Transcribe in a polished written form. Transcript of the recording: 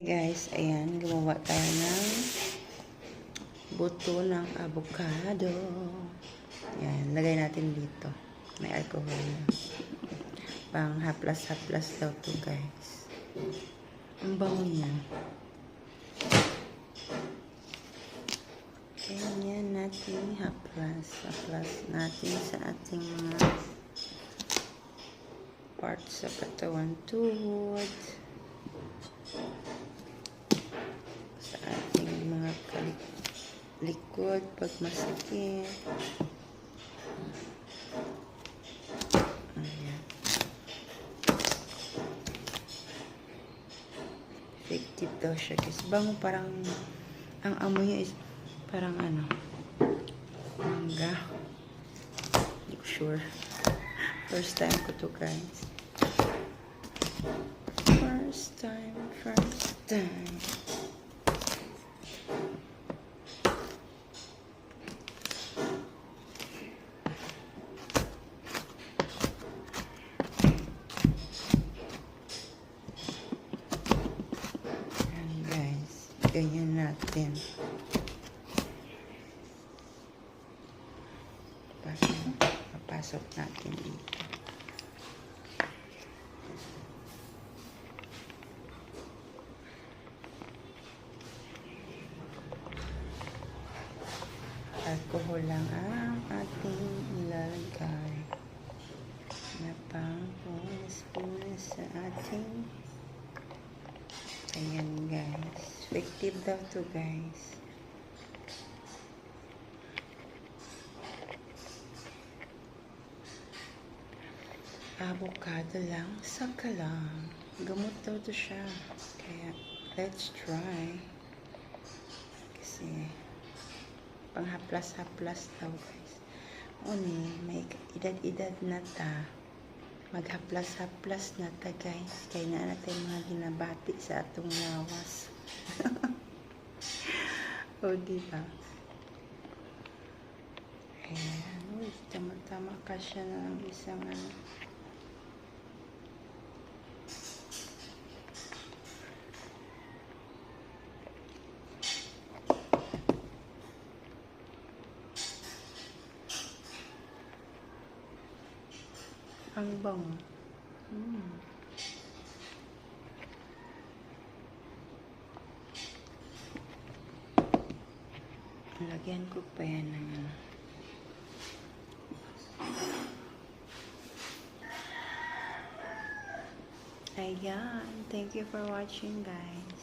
Guys, ayan, gumawa tayo ng buto ng avocado. Ayan, lagay natin dito. May alcohol na. Pang haplas-haplas daw to, guys. Ang bango niya. Ayan natin haplas natin sa ating mga parts sa katawan, tuhod, sa ating mga likod pag masakit. Ayan. Effective daw siya guys. Bango, parang ang amoy niya is parang ano, mangga. Hindi ko sure. First time ko to, guys. First time. Ayan, guys. Ganyan natin. Papasok natin dito. Alcohol lang ang ating ilalagay na pang-spoon sa ating. Ayan, guys. Effective daw to, guys. Avocado lang, saka lang. Gamot daw to siya. Kaya, let's try. Kasi, panghaplas-haplas daw, guys. Uni, may edad-edad na ta. Maghaplas-haplas na ta, guys. Kaya na natin mga ginabati sa atong lawas. O, diba? Ayan. Uy, tama-tama ka siya ng isang ano. Ang bango. Lagyan ko pa yan ng ano. Ayan. Thank you for watching, guys.